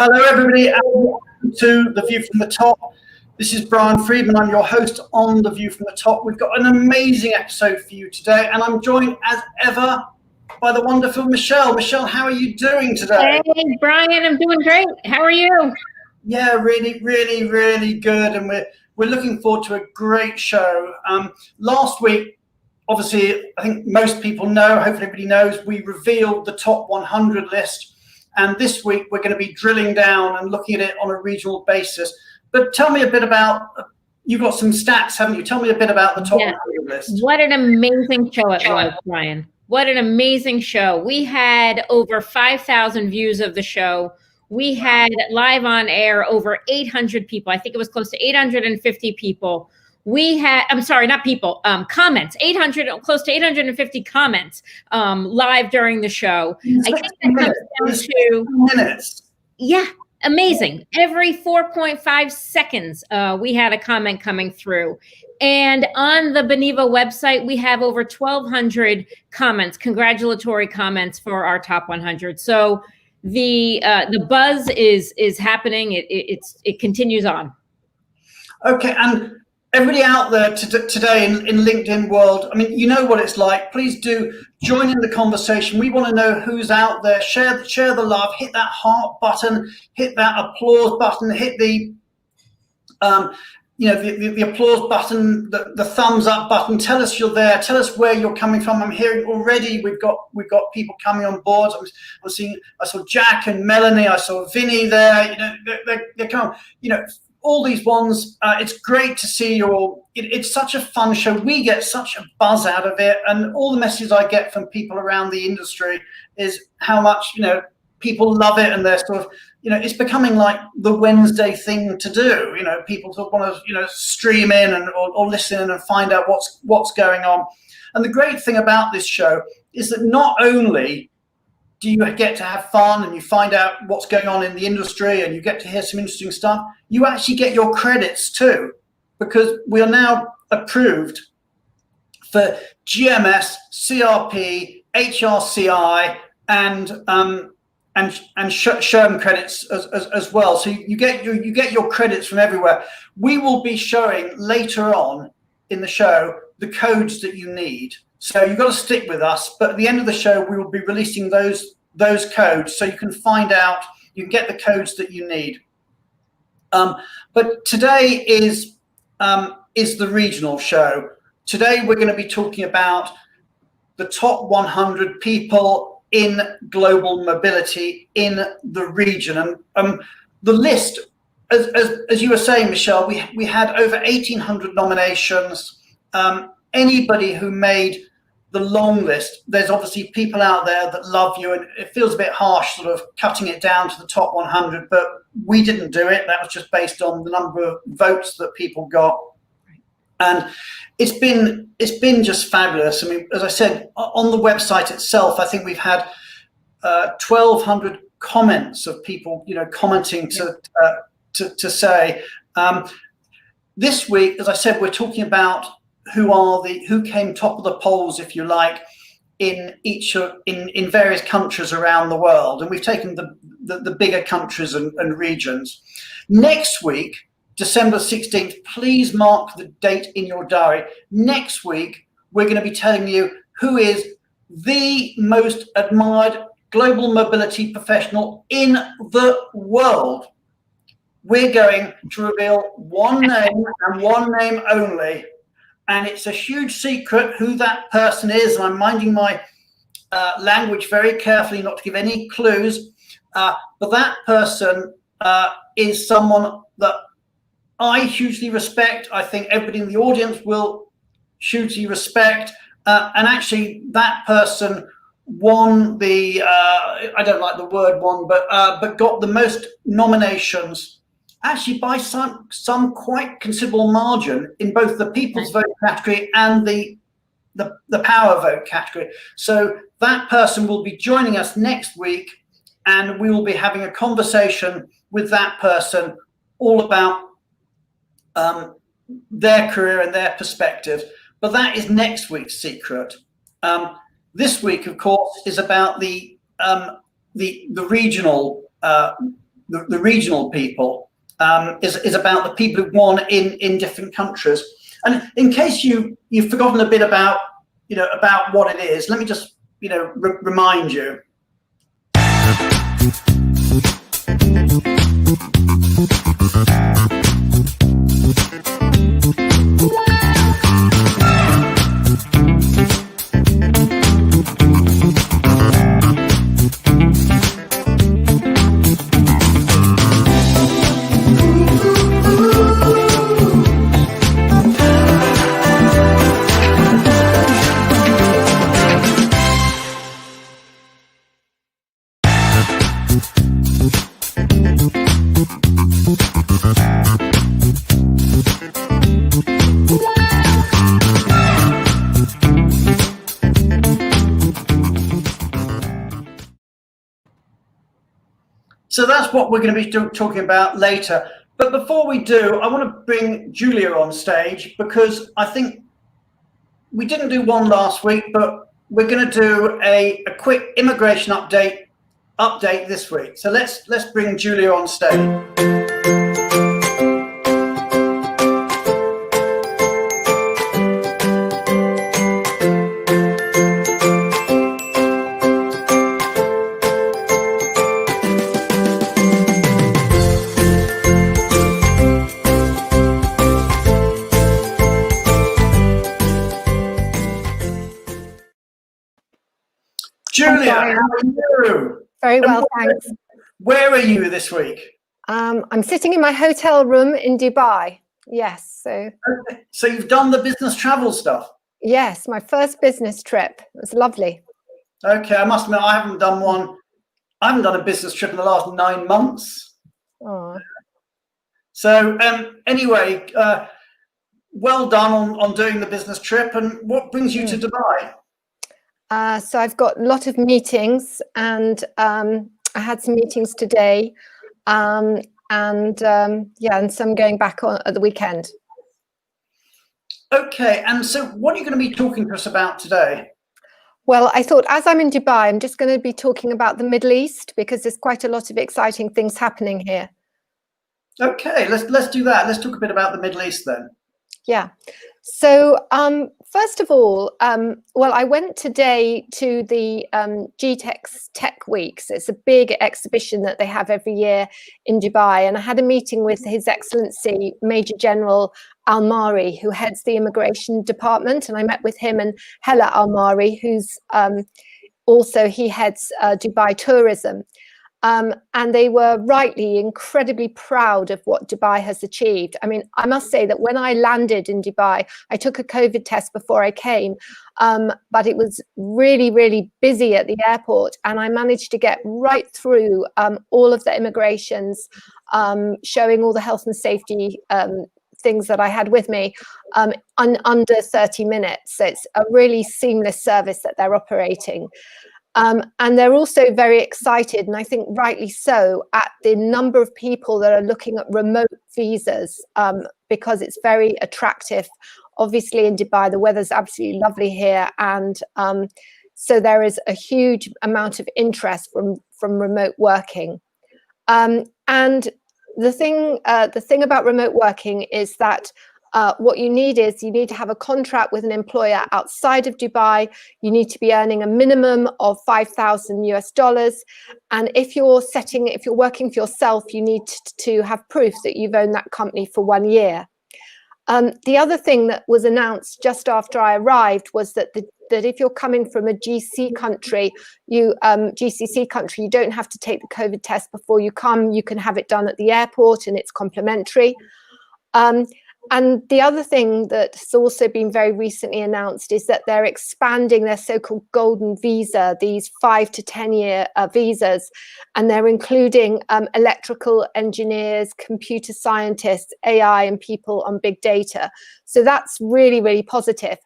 Hello, everybody, and welcome to The View from the Top. This is Brian Friedman. I'm your host on The View from the Top. We've got an amazing episode for you today, and I'm joined, as ever, by the wonderful Michelle. Michelle, how are you doing today? Hey, Brian, I'm doing great. How are you? Yeah, really, really, really good, and we're looking forward to a great show. Last week, obviously, I think most people know, hopefully everybody knows, we revealed the top 100 list. And this week, we're going to be drilling down and looking at it on a regional basis. But tell me a bit about, you've got some stats, haven't you? Tell me a bit about the top 100 list. What an amazing show it was, Brian. What an amazing show. We had over 5,000 views of the show. We had live on air over 800 people. I think it was close to 850 people. We had, I'm sorry, not people, comments, close to 850 comments live during the show. I think that comes down to minutes. Yeah, amazing. Every 4.5 seconds, we had a comment coming through. And on the Beniva website, we have over 1,200 comments, congratulatory comments for our top 100. So the buzz is happening. It continues on. Okay, and everybody out there today in LinkedIn world, I mean, you know what it's like. Please do join in the conversation. We want to know who's out there. Share the love. Hit that heart button. Hit that applause button. Hit the the applause button, the thumbs up button. Tell us you're there. Tell us where you're coming from. I'm hearing already we've got people coming on board. I saw Jack and Melanie. I saw Vinny there. You know, they're coming. You know, all these ones, it's great to see you all. It's such a fun show. We get such a buzz out of it. And all the messages I get from people around the industry is how much, people love it. And they're sort of, it's becoming like the Wednesday thing to do. People sort of want to, stream in or listen in and find out what's going on. And the great thing about this show is that not only do you get to have fun and you find out what's going on in the industry and you get to hear some interesting stuff, you actually get your credits too, because we are now approved for GMS, CRP, HRCI, and SHRM credits as well. So you get your credits from everywhere. We will be showing later on in the show the codes that you need. So you've got to stick with us, but at the end of the show, we will be releasing those codes so you can find out, you can get the codes that you need. But today is the regional show. Today, we're going to be talking about the top 100 people in global mobility in the region. And the list, as you were saying, Michelle, we had over 1,800 nominations. Anybody who made the long list, there's obviously people out there that love you, and it feels a bit harsh sort of cutting it down to the top 100, but we didn't do it. That was just based on the number of votes that people got. And it's been just fabulous. I mean, as I said, on the website itself, I think we've had 1,200 comments of people, commenting to say. This week, as I said, we're talking about who came top of the polls, if you like, in various countries around the world, and we've taken the bigger countries and regions. Next week, December 16th, please mark the date in your diary. Next week, we're going to be telling you who is the most admired global mobility professional in the world. We're going to reveal one name and one name only. And it's a huge secret who that person is. And I'm minding my language very carefully not to give any clues. But that person is someone that I hugely respect. I think everybody in the audience will hugely respect. And actually, that person won the, I don't like the word won, but got the most nominations, actually by some quite considerable margin in both the people's vote category and the power vote category. So that person will be joining us next week, and we will be having a conversation with that person all about their career and their perspective. But that is next week's secret. This week, of course, is about the regional the regional people, is about the people who've won in different countries. And in case you've forgotten a bit about about what it is, let me just remind you. So that's what we're going to be talking about later. But before we do, I want to bring Julia on stage, because I think we didn't do one last week, but we're going to do a quick immigration update this week. So let's bring Julia on stage. Julia, how are you? Very well, thanks. Where are you this week? I'm sitting in my hotel room in Dubai. Yes, Okay. So you've done the business travel stuff? Yes, my first business trip. It was lovely. Okay, I must admit I haven't done one. I haven't done a business trip in the last 9 months. Oh. So anyway, well done on doing the business trip. And what brings you to Dubai? So I've got a lot of meetings, and I had some meetings today, and some going back at the weekend. Okay, and so what are you going to be talking to us about today? Well, I thought, as I'm in Dubai, I'm just going to be talking about the Middle East, because there's quite a lot of exciting things happening here. Okay, let's do that. Let's talk a bit about the Middle East then. Yeah. So first of all, well, I went today to the GTEX Tech Weeks. It's a big exhibition that they have every year in Dubai. And I had a meeting with His Excellency Major General Al-Mari, who heads the immigration department. And I met with him and Hela Al-Mari, who's also, he heads Dubai tourism. And they were rightly incredibly proud of what Dubai has achieved. I mean, I must say that when I landed in Dubai, I took a COVID test before I came, but it was really, really busy at the airport. And I managed to get right through all of the immigrations, showing all the health and safety things that I had with me under 30 minutes. So it's a really seamless service that they're operating. And they're also very excited, and I think rightly so, at the number of people that are looking at remote visas, because it's very attractive. Obviously in Dubai, the weather's absolutely lovely here. And so there is a huge amount of interest from remote working. And the thing about remote working is that what you need to have a contract with an employer outside of Dubai. You need to be earning a minimum of $5,000 US. And if you're working for yourself, you need to have proof that you've owned that company for 1 year. The other thing that was announced just after I arrived was that if you're coming from a GCC country, you don't have to take the COVID test before you come. You can have it done at the airport, and it's complimentary. And the other thing that's also been very recently announced is that they're expanding their so-called golden visa, these 5 to 10 year visas, and they're including electrical engineers, computer scientists, AI, and people on big data. So that's really, really positive.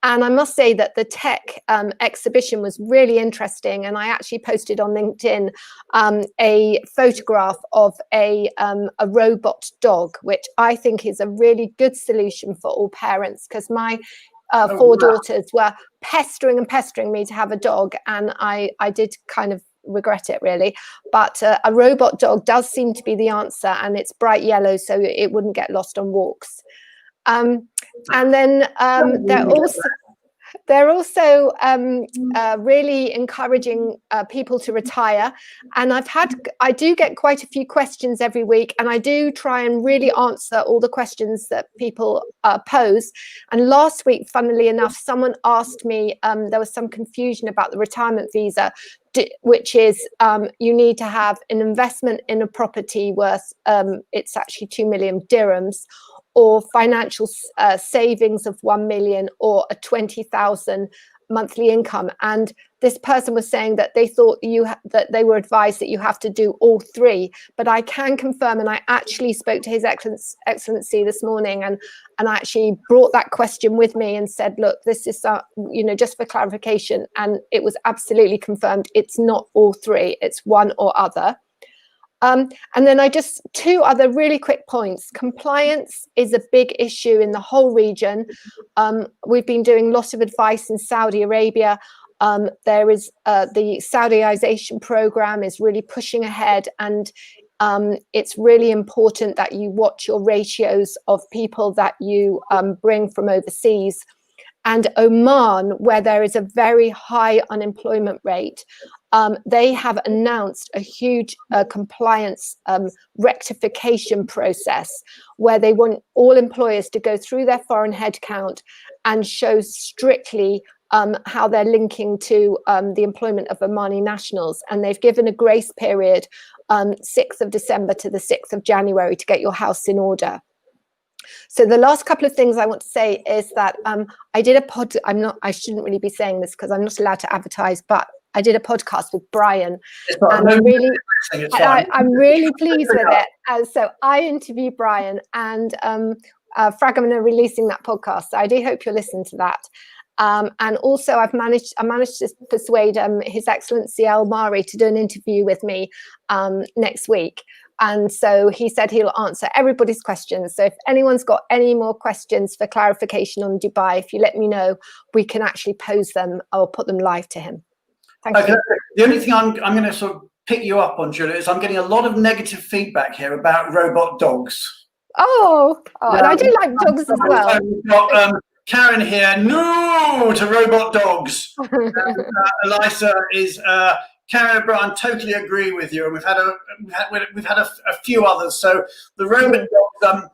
And I must say that the tech exhibition was really interesting. And I actually posted on LinkedIn a photograph of a robot dog, which I think is a really good solution for all parents, because my 4 daughters were pestering me to have a dog. And I did kind of regret it really. But a robot dog does seem to be the answer, and it's bright yellow, so it wouldn't get lost on walks. And then they're also really encouraging people to retire. And I do get quite a few questions every week, and I do try and really answer all the questions that people pose. And last week, funnily enough, someone asked me, there was some confusion about the retirement visa, which is you need to have an investment in a property worth, it's actually 2 million dirhams, or financial savings of 1 million, or a 20,000 monthly income. And this person was saying that they thought that they were advised that you have to do all three. But I can confirm, and I actually spoke to His Excellency this morning, and I actually brought that question with me and said, look, this is just for clarification. And it was absolutely confirmed. It's not all three. It's one or other. And then two other really quick points. Compliance is a big issue in the whole region. We've been doing lots of advice in Saudi Arabia. There is the Saudiization program is really pushing ahead, and it's really important that you watch your ratios of people that you bring from overseas. And Oman, where there is a very high unemployment rate, they have announced a huge compliance rectification process where they want all employers to go through their foreign headcount and show strictly how they're linking to the employment of Omani nationals. And they've given a grace period, 6th of December to the 6th of January, to get your house in order. So the last couple of things I want to say is that I did I shouldn't really be saying this because I'm not allowed to advertise, but I did a podcast with Brian, and I'm really pleased with it. So I interviewed Brian, and Fragment are releasing that podcast. So I do hope you'll listen to that. And also I managed to persuade His Excellency Al Mari to do an interview with me next week. And so he said he'll answer everybody's questions. So if anyone's got any more questions for clarification on Dubai, if you let me know, we can actually pose them or put them live to him. Thank you. The only thing I'm going to sort of pick you up on, Julia, is I'm getting a lot of negative feedback here about robot dogs. Oh, and I do like dogs as well. We've got Karen here, no to robot dogs. Elisa is... Karen, I totally agree with you, and we've had a few others. So the robot dogs,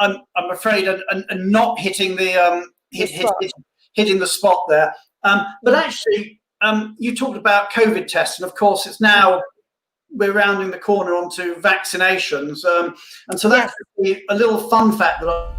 I'm afraid, are not hitting the hitting the spot there. But actually, you talked about COVID tests, and of course, it's now we're rounding the corner onto vaccinations, and so that's a little fun fact that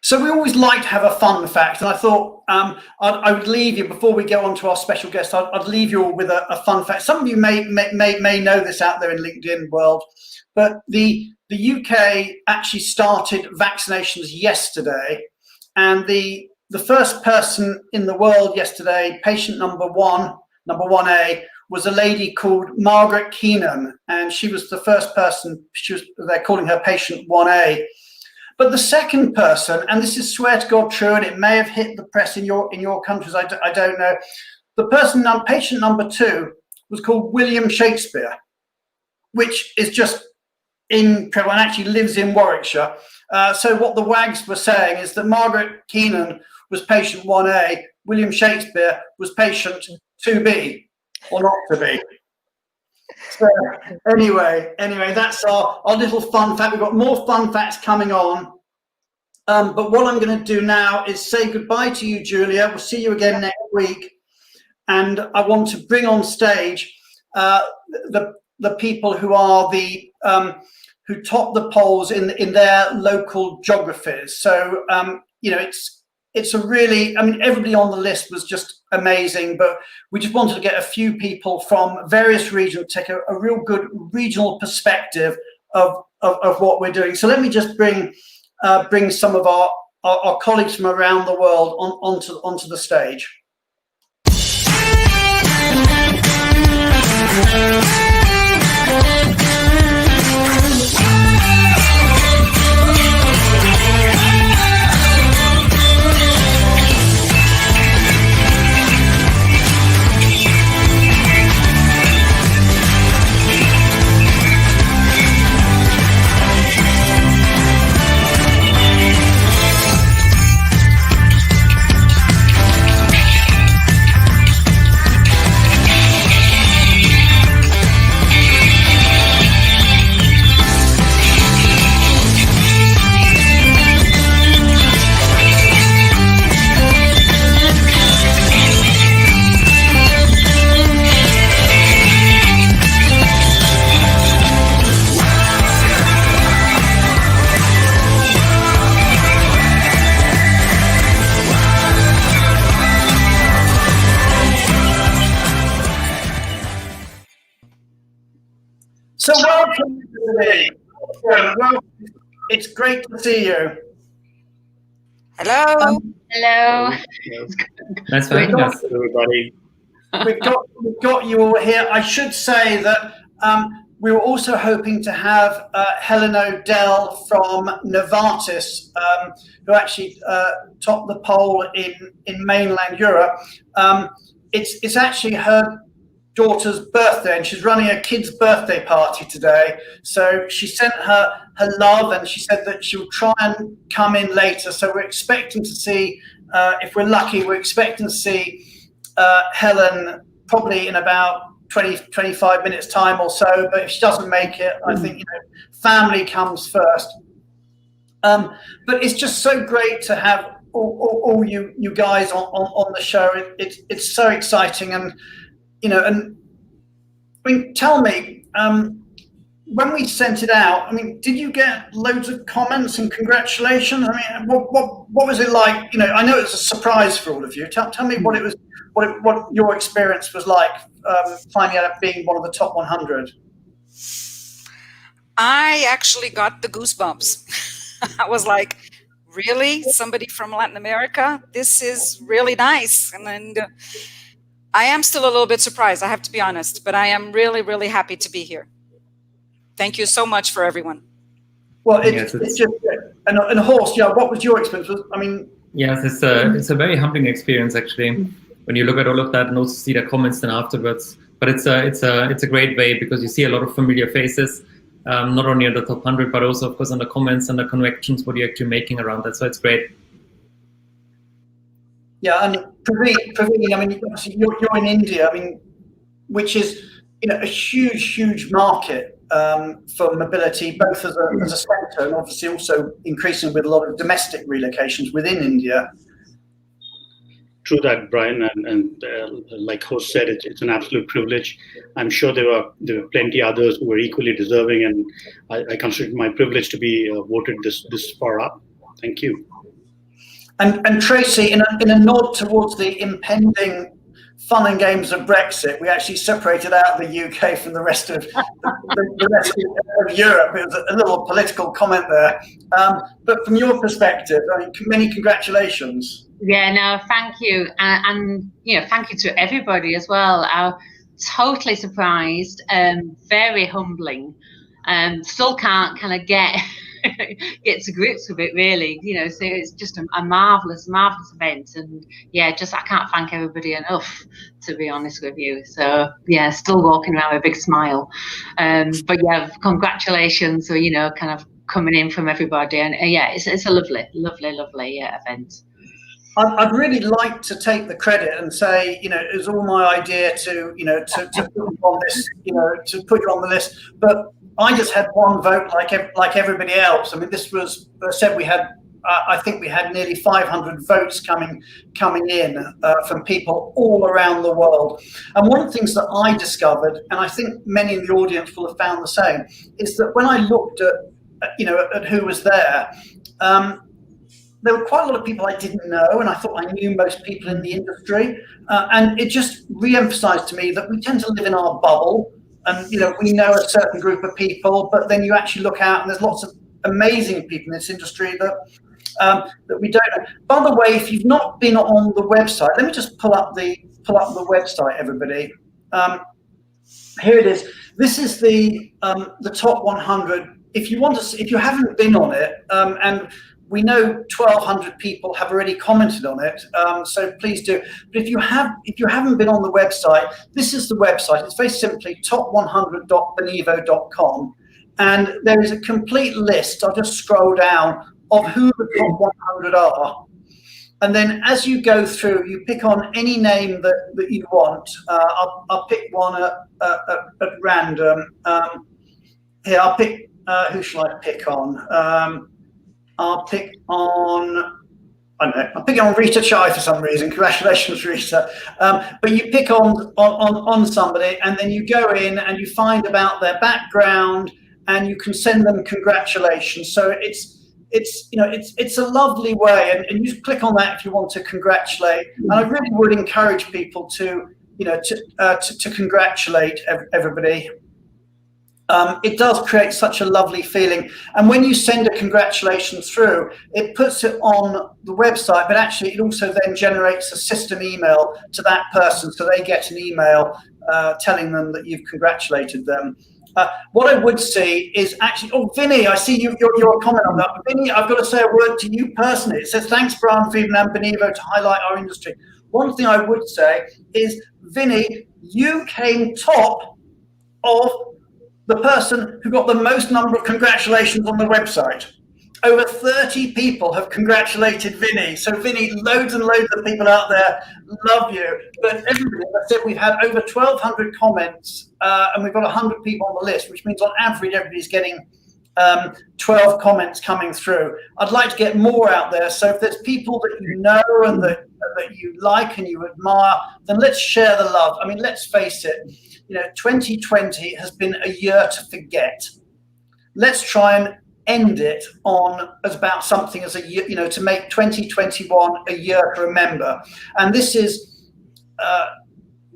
So we always like to have a fun fact, and I thought I would leave you, before we go on to our special guest, I'd leave you all with a fun fact. Some of you may know this out there in LinkedIn world, but the UK actually started vaccinations yesterday, and the first person in the world yesterday, patient number 1A, was a lady called Margaret Keenan, and she was the first person. They're calling her patient 1A. But the second person, and this is swear to God true, and it may have hit the press in your countries, I don't know. The person, patient number 2, was called William Shakespeare, which is just incredible, and actually lives in Warwickshire. So what the wags were saying is that Margaret Keenan was patient 1A, William Shakespeare was patient 2B, or not to be. So anyway, that's our little fun fact. We've got more fun facts coming on. But what I'm going to do now is say goodbye to you, Julia. We'll see you again next week. And I want to bring on stage the people who are who top the polls in their local geographies. So it's a really, everybody on the list was just amazing, but we just wanted to get a few people from various regions, take a real good regional perspective of what we're doing. So let me just bring some of our colleagues from around the world onto the stage. So welcome, everybody. Well, it's great to see you. Hello. Hello. Nice to meet us, everybody. We've got you all here. I should say that we were also hoping to have Helen O'Dell from Novartis, who actually topped the poll in mainland Europe. It's actually her daughter's birthday, and she's running a kid's birthday party today. So she sent her love, and she said that she'll try and come in later. So we're expecting to see, if we're lucky, we're expecting to see Helen probably in about 20-25 minutes time or so. But if she doesn't make it, I think family comes first. But it's just so great to have all you guys on the show. It's so exciting, and and I mean, tell me, when we sent it out, I mean, did you get loads of comments and congratulations? I mean, what was it like? I know it was a surprise for all of you. Tell me what it was, what your experience was like finding out being one of the top 100. I actually got the goosebumps. I was like, really? Somebody from Latin America? This is really nice. And then I am still a little bit surprised, I have to be honest, but I am really, really happy to be here. Thank you so much for everyone. Well, it's just, and Horst, what was your experience? I mean, yes, it's a very humbling experience actually, when you look at all of that and also see the comments then afterwards. But it's a great way, because you see a lot of familiar faces, not only on the top 100, but also of course on the comments and the connections, what you're actually making around that. So it's great. Yeah, and Praveen, I mean, you're in India, I mean, which is a huge market for mobility, both as a sector and obviously also increasing with a lot of domestic relocations within India. True that, Brian, and like Horst said, it's an absolute privilege. I'm sure there were plenty others who were equally deserving, and I consider it my privilege to be voted this far up. Thank you. And Tracy, in a nod towards the impending fun and games of Brexit, we actually separated out the UK from the rest of the rest of Europe. It was a little political comment there, but from your perspective, I mean, many congratulations. Yeah, no, thank you, and thank you to everybody as well. I'm totally surprised, very humbling, still can't kind of get to grips with it, really. So it's just a marvelous event, and I can't thank everybody enough, to be honest with you. So still walking around with a big smile, but congratulations, kind of coming in from everybody, and it's a lovely event. I'd really like to take the credit and say, it was all my idea to put you on this, to put you on the list, but I just had one vote like everybody else. I mean, this was, I said, we had, I think we had nearly 500 votes coming in from people all around the world. And one of the things that I discovered, and I think many in the audience will have found the same, is that when I looked at who was there, there were quite a lot of people I didn't know, and I thought I knew most people in the industry. And it just re-emphasized to me that we tend to live in our bubble. And we know a certain group of people, but then you actually look out and there's lots of amazing people in this industry that we don't know. By the way, if you've not been on the website, let me just pull up the website, everybody. Here it is. This is the top 100. If you haven't been on it, and we know 1,200 people have already commented on it, so please do. But if you haven't been on the website, this is the website. It's very simply top100.benevo.com, and there is a complete list. I'll just scroll down of who the top 100 are, and then as you go through, you pick on any name that you want. I'll pick one at random. Here, I'll pick. Who shall I pick on? I'll pick on, I don't know, I'm picking on Rita Chai for some reason. Congratulations, Rita. But you pick on somebody, and then you go in and you find about their background, and you can send them congratulations. So it's a lovely way, and you click on that if you want to congratulate. And I really would encourage people to congratulate everybody. it does create such a lovely feeling. And when you send a congratulations through, it puts it on the website, but actually it also then generates a system email to that person, so they get an email telling them that you've congratulated them. What I would say is actually, oh, Vinny, I see your comment on that. Vinny, I've got to say a word to you personally. It says, thanks, Brian Friedman and Benevo, to highlight our industry. One thing I would say is, Vinny, you came top of the person who got the most number of congratulations on the website. Over 30 people have congratulated Vinny. So Vinny, loads and loads of people out there love you. But everybody, as I said, we've had over 1,200 comments and we've got 100 people on the list, which means on average, everybody's getting 12 comments coming through. I'd like to get more out there. So if there's people that you know and that you like and you admire, then let's share the love. I mean, let's face it, 2020 has been a year to forget. Let's try and end it on about something as a year, to make 2021 a year to remember. And this is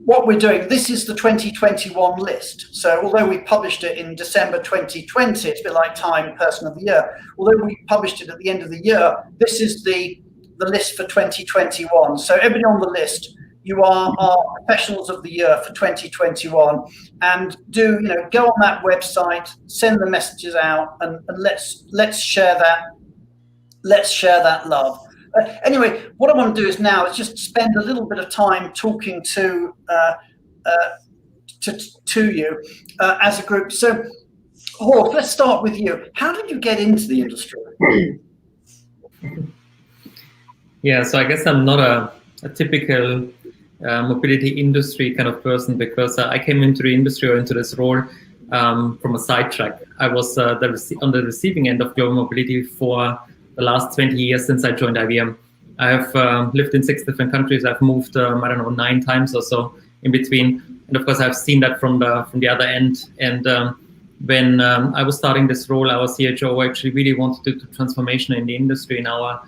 what we're doing. This is the 2021 list. So although we published it in December 2020, it's a bit like Time Person of the Year. Although we published it at the end of the year, this is the list for 2021. So everybody on the list, you are our professionals of the year for 2021, and go on that website, send the messages out, and let's share that love. Anyway, what I want to do is now is just spend a little bit of time talking to you as a group. So, Horst, let's start with you. How did you get into the industry? Yeah, so I guess I'm not a typical mobility industry kind of person, because I came into the industry or into this role from a sidetrack. I was on the receiving end of global mobility for the last 20 years since I joined IBM. I have lived in 6 different countries. I've moved, 9 times or so in between. And of course, I've seen that from the other end. And when I was starting this role, our CHO actually really wanted to do transformation in the industry in our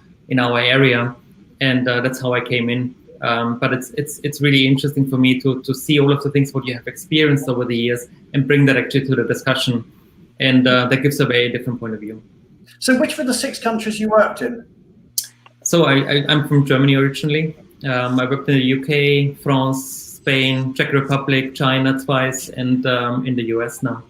area. And that's how I came in. But it's really interesting for me to see all of the things what you have experienced over the years and bring that actually to the discussion. And that gives a very different point of view. So which were the 6 countries you worked in? So I'm from Germany originally. I worked in the UK, France, Spain, Czech Republic, China twice, and in the US now.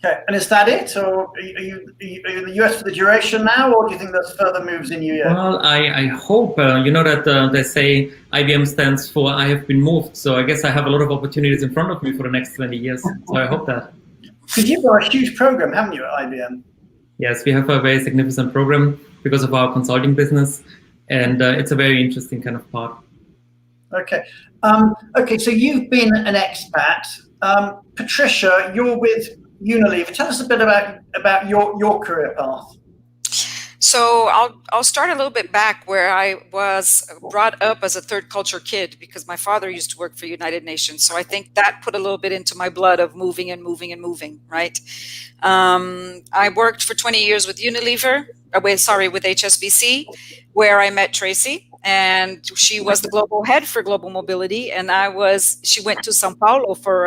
Okay, and is that it? Or are you in the US for the duration now, or do you think there's further moves in you yet? Well, I hope, that they say IBM stands for I have been moved. So I guess I have a lot of opportunities in front of me for the next 20 years. So I hope that. Because you've got a huge program, haven't you, at IBM? Yes, we have a very significant program because of our consulting business. And it's a very interesting kind of part. Okay. Okay, so you've been an expat. Patricia, you're with Unilever. Tell us a bit about your career path. So I'll start a little bit back where I was brought up as a third culture kid, because my father used to work for United Nations. So I think that put a little bit into my blood of moving, right? I worked for 20 years with Unilever, with HSBC, where I met Tracy. And she was the global head for global mobility. And she went to Sao Paulo for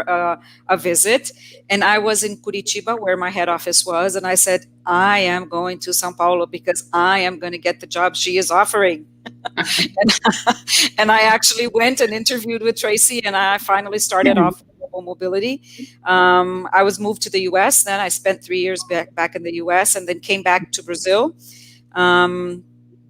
a visit. And I was in Curitiba, where my head office was. And I said, I am going to Sao Paulo because I am going to get the job she is offering. and I actually went and interviewed with Tracy, and I finally started off with global mobility. I was moved to the US. Then I spent 3 years back in the US, and then came back to Brazil.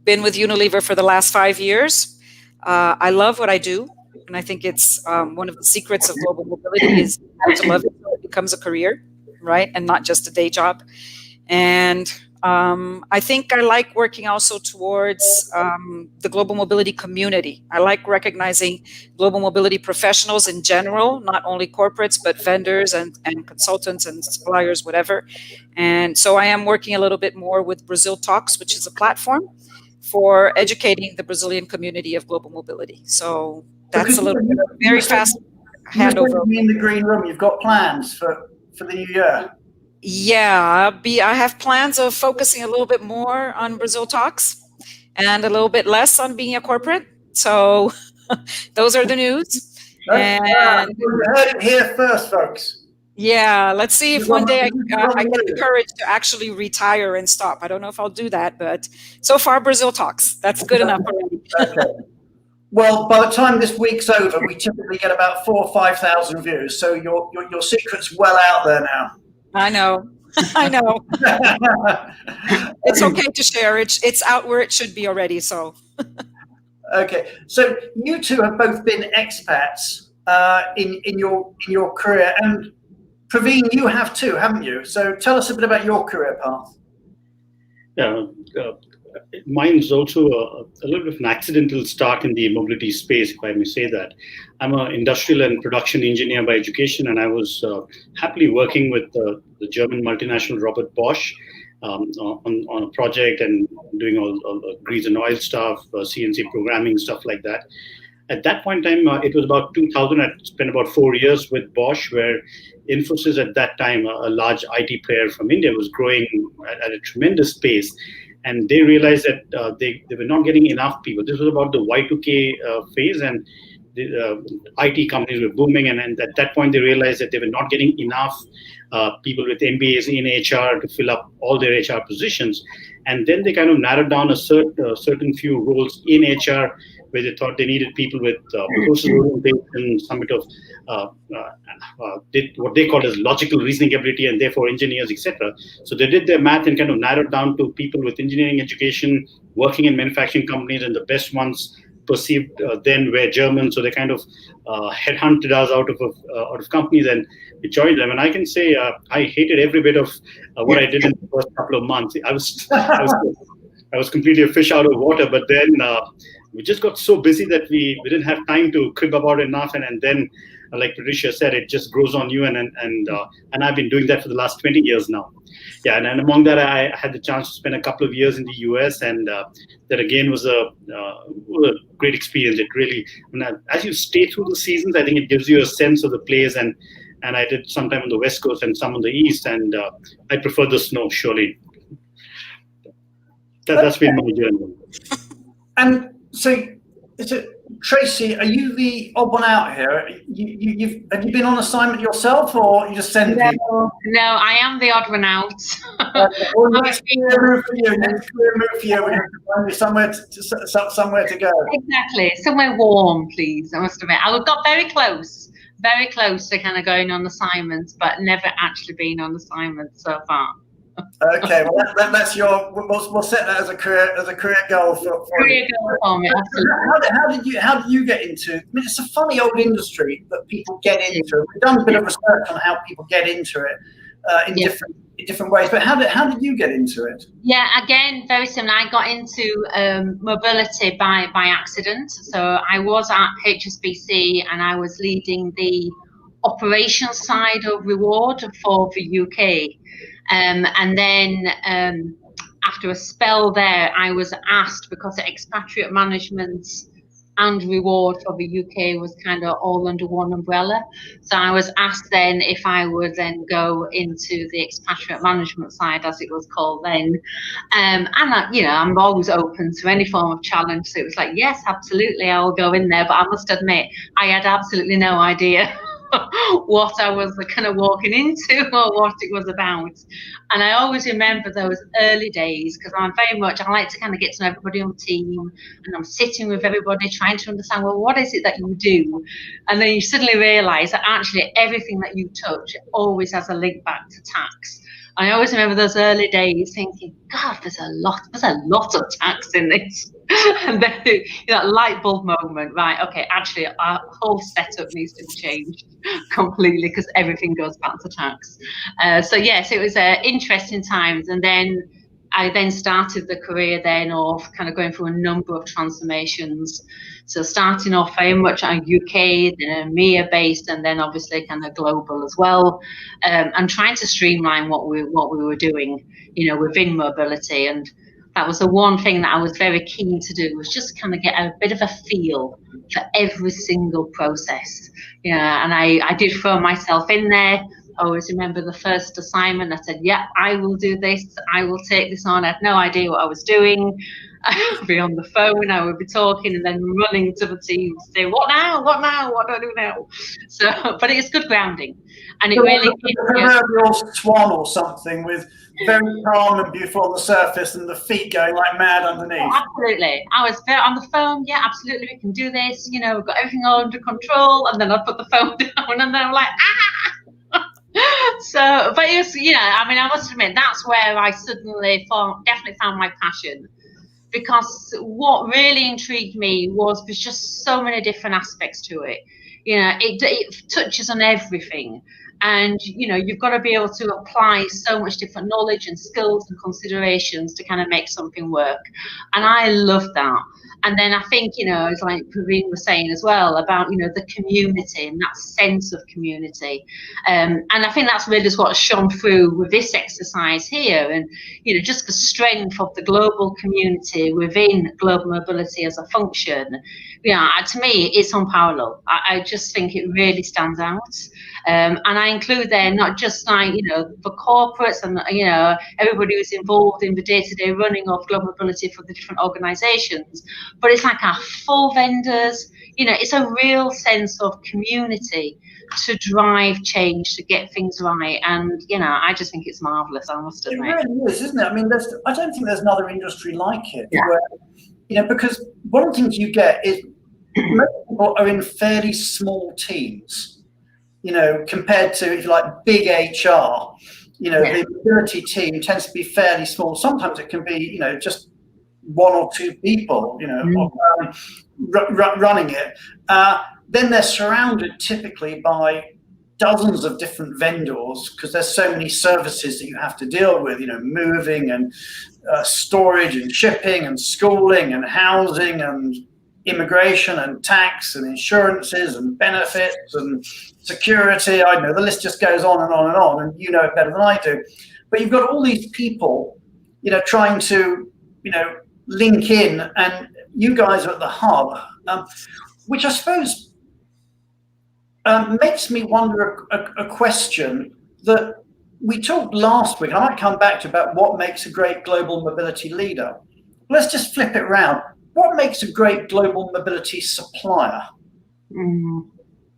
Been with Unilever for the last 5 years. I love what I do. And I think it's one of the secrets of global mobility is to love it so it becomes a career, right? And not just a day job. And I think I like working also towards the global mobility community. I like recognizing global mobility professionals in general, not only corporates, but vendors and consultants and suppliers, whatever. And so I am working a little bit more with Brazil Talks, which is a platform for educating the Brazilian community of global mobility. So that's a little bit of very fast handover. In the green room, you've got plans for the new year. Yeah, I have plans of focusing a little bit more on Brazil Talks and a little bit less on being a corporate. So those are the news. You heard it here first, folks. Yeah, let's see if one day I get the courage to actually retire and stop. I don't know if I'll do that, but so far Brazil talks. That's good enough already. Okay. Well, by the time this week's over, we typically get about 4,000 or 5,000 views. So your secret's well out there now. I know. I know. It's okay to share. It's out where it should be already. So. Okay. So you two have both been expats in your career, and Praveen, you have too, haven't you? So tell us a bit about your career path. Yeah. Mine's also a little bit of an accidental start in the mobility space, if I may say that. I'm an industrial and production engineer by education, and I was happily working with the German multinational Robert Bosch on a project and doing all the grease and oil stuff, CNC programming, stuff like that. At that point in time, it was about 2000. I spent about 4 years with Bosch, where Infosys at that time, a large IT player from India, was growing at a tremendous pace. And they realized that they were not getting enough people. This was about the Y2K phase, and the IT companies were booming. And at that point, they realized that they were not getting enough people with MBAs in HR to fill up all their HR positions. And then they kind of narrowed down a certain few roles in HR where they thought they needed people with process orientation, some bit of what they called as logical reasoning ability, and therefore engineers, etc. So they did their math and kind of narrowed down to people with engineering education, working in manufacturing companies, and the best ones perceived then were German. So they kind of headhunted us out of companies, and we joined them. And I can say I hated every bit of what I did in the first couple of months. I was completely a fish out of water. But then we just got so busy that we didn't have time to crib about it enough. And then, like Patricia said, it just grows on you. And I've been doing that for the last 20 years now. Yeah, and among that, I had the chance to spend a couple of years in the US, and that again was a great experience. It really, as you stay through the seasons, I think it gives you a sense of the place. And I did some time on the West Coast and some on the East, and I prefer the snow, surely. That's been my journey. And so, Tracy, are you the odd one out here? Have you been on assignment yourself, or you just send people? No, I am the odd one out. Well, next career move for you. We have to find you somewhere to go. Exactly, somewhere warm, please. I must admit, I got very close to kind of going on assignments, but never actually been on assignment so far. Okay, well that's we'll set that as a career goal for career goal for me. Absolutely. How did you get into? I mean, it's a funny old industry that people get into. We've done a bit of research on how people get into it in different ways. But how did you get into it? Yeah, again, very similar. I got into mobility by accident. So I was at HSBC and I was leading the operations side of reward for the UK. And then after a spell there, I was asked, because the expatriate management and reward for the UK was kind of all under one umbrella. So I was asked then if I would then go into the expatriate management side, as it was called then. And I'm always open to any form of challenge. So it was like, yes, absolutely, I will go in there. But I must admit, I had absolutely no idea what I was kind of walking into or what it was about. And I always remember those early days, because I like to kind of get to know everybody on the team, and I'm sitting with everybody trying to understand, well, what is it that you do? And then you suddenly realize that actually everything that you touch always has a link back to tax. I always remember those early days thinking, God, there's a lot of tax in this. And then that light bulb moment, right? Okay, actually, our whole setup needs to be changed completely because everything goes back to tax. So yes, it was interesting times. And then I started the career then of kind of going through a number of transformations. So starting off very much on UK, then EMEA based, and then obviously kind of global as well, and trying to streamline what we were doing, within mobility. And that was the one thing that I was very keen to do, was just kind of get a bit of a feel for every single process. And I did throw myself in there, I always remember the first assignment. I said, yeah, I will do this. I will take this on. I had no idea what I was doing. I would be on the phone. I would be talking and then running to the team to say, what now? What now? What do I do now? So, but it's good grounding. And it really gives you a proverbial swan or something with very calm and beautiful on the surface and the feet going like mad underneath. Oh, absolutely. I was very on the phone. Yeah, absolutely. We can do this. You know, we've got everything all under control. And then I'd put the phone down and then I'm like, ah! So, but it was, yeah, I mean, I must admit, that's where I suddenly definitely found my passion. Because what really intrigued me was there's just so many different aspects to it. You know, it touches on everything. And, you know, you've got to be able to apply so much different knowledge and skills and considerations to kind of make something work. And I love that. And then I think, you know, it's like Praveen was saying as well about, you know, the community and that sense of community. And I think that's really just what shone through with this exercise here. And, you know, just the strength of the global community within global mobility as a function. Yeah, to me, it's unparalleled. I just think it really stands out. And I include there not just like, you know, the corporates and, you know, everybody who's involved in the day-to-day running of global mobility for the different organizations, but it's like our full vendors, you know, it's a real sense of community to drive change, to get things right. And, you know, I just think it's marvelous, I must admit. It really is, isn't it? I mean, I don't think there's another industry like it. Yeah. Where, you know, because one of the things you get is most people are in fairly small teams, you know, compared to, if you like, big HR. You know, the mobility team tends to be fairly small. Sometimes it can be, you know, just one or two people, you know, running it. Then they're surrounded typically by dozens of different vendors because there's so many services that you have to deal with, you know, moving and storage and shipping and schooling and housing and immigration and tax and insurances and benefits and security. I know the list just goes on and on and on, and you know it better than I do. But you've got all these people, you know, trying to, you know, link in, and you guys are at the hub, which I suppose makes me wonder a question that we talked last week, and I might come back to about what makes a great global mobility leader. Let's just flip it around. What makes a great global mobility supplier? You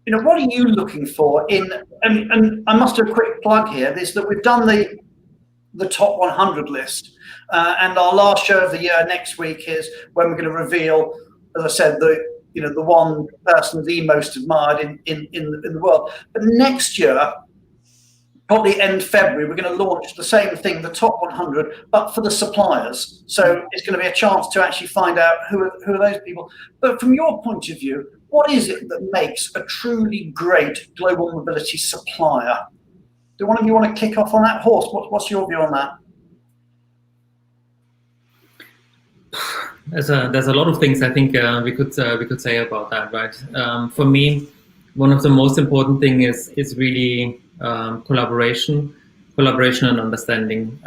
know, what are you looking for in, and I must do a quick plug here, is that we've done the top 100 list, and our last show of the year next week is when we're going to reveal, as I said, the one person the most admired in the world. But next year, probably end February, we're going to launch the same thing, the top 100, but for the suppliers. So it's going to be a chance to actually find out who are those people. But from your point of view, what is it that makes a truly great global mobility supplier? Do one of you want to kick off on that? Horst, what's your view on that? There's a lot of things I think we could say about that, right? For me, one of the most important thing is really collaboration and understanding.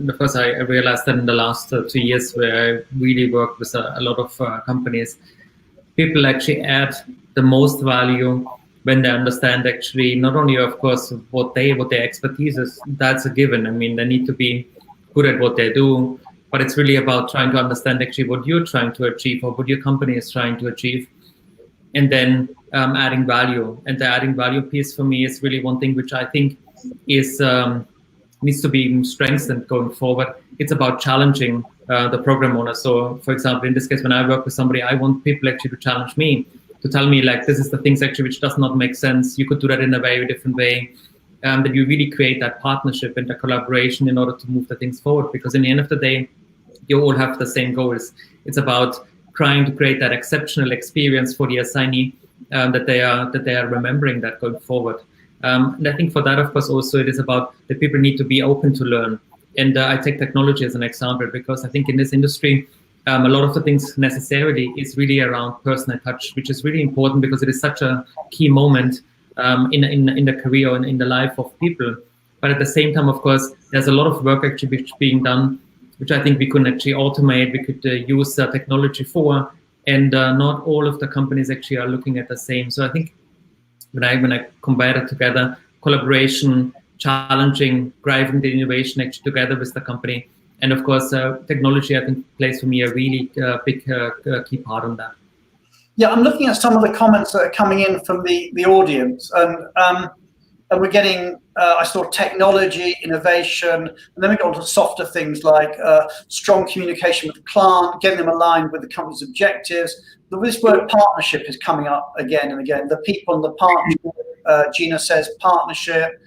Because I realized that in the last 2 years where I really worked with a lot of companies, people actually add the most value when they understand actually not only, of course, what their expertise is. That's a given. I mean, they need to be good at what they do, but it's really about trying to understand actually what you're trying to achieve or what your company is trying to achieve, and then adding value. And the adding value piece for me is really one thing which I think is needs to be strengthened going forward. It's about challenging the program owner. So, for example, in this case, when I work with somebody, I want people actually to challenge me, to tell me like, this is the things actually which does not make sense. You could do that in a very different way. That you really create that partnership and the collaboration in order to move the things forward. Because in the end of the day, you all have the same goals. It's about trying to create that exceptional experience for the assignee, that they are remembering that going forward. And I think for that, of course, also it is about that people need to be open to learn. And I take technology as an example because I think in this industry, a lot of the things necessarily is really around personal touch, which is really important because it is such a key moment in the career and in the life of people. But at the same time, of course, there's a lot of work actually being done, which I think we could actually automate, we could use technology for, and not all of the companies actually are looking at the same. So I think when I compare it together, collaboration, challenging, driving the innovation actually together with the company. And of course, technology, I think, plays for me a really big key part on that. Yeah, I'm looking at some of the comments that are coming in from the audience, and we're getting, I saw technology, innovation, and then we got onto softer things like strong communication with the client, getting them aligned with the company's objectives. This word partnership is coming up again and again. The people in the partnership, Gina says partnership,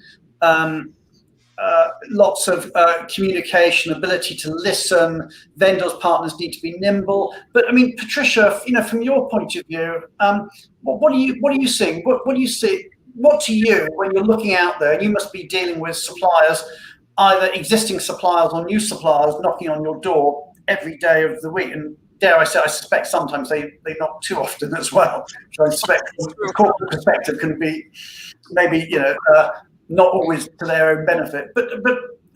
lots of communication, ability to listen. Vendors, partners need to be nimble. But I mean, Patricia, from your point of view, what are you seeing? What do you see? What to you, when you're looking out there, and you must be dealing with suppliers, either existing suppliers or new suppliers knocking on your door every day of the week, and dare I say, I suspect sometimes they knock too often as well. So I suspect from a corporate perspective can be maybe not always to their own benefit. But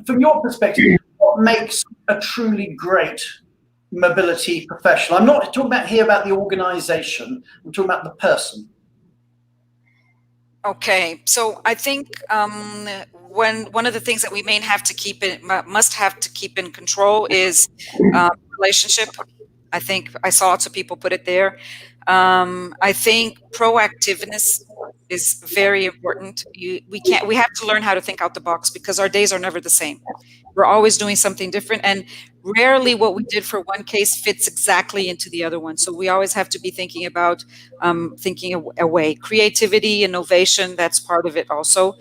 from your perspective, what makes a truly great mobility professional? I'm not talking about the organisation. I'm talking about the person. Okay, so I think one of the things that we must have to keep in control is relationship. I think I saw lots of people put it there. I think proactiveness is very important. We have to learn how to think out the box, because our days are never the same. We're always doing something different, and rarely what we did for one case fits exactly into the other one. So we always have to be thinking about thinking away. Creativity, innovation, that's part of it also.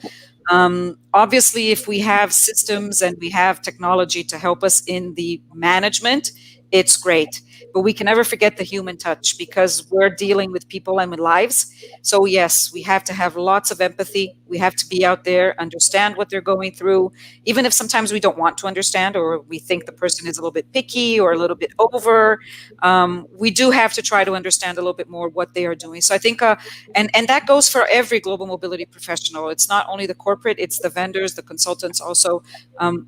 Obviously, if we have systems and we have technology to help us in the management, it's great. But we can never forget the human touch, because we're dealing with people and with lives. So yes, we have to have lots of empathy. We have to be out there, understand what they're going through, even if sometimes we don't want to understand, or we think the person is a little bit picky or a little bit over. We do have to try to understand a little bit more what they are doing. So I think, and that goes for every global mobility professional. It's not only the corporate, it's the vendors, the consultants also.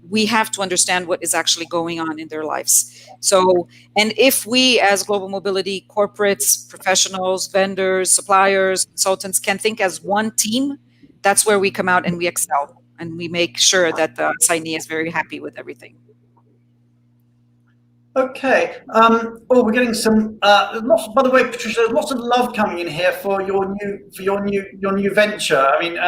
We have to understand what is actually going on in their lives. So, and if we as global mobility corporates, professionals, vendors, suppliers, consultants can think as one team, that's where we come out and we excel, and we make sure that the assignee is very happy with everything. Okay. We're getting some. Lots, by the way, Patricia, there's lots of love coming in here for your new venture. I mean,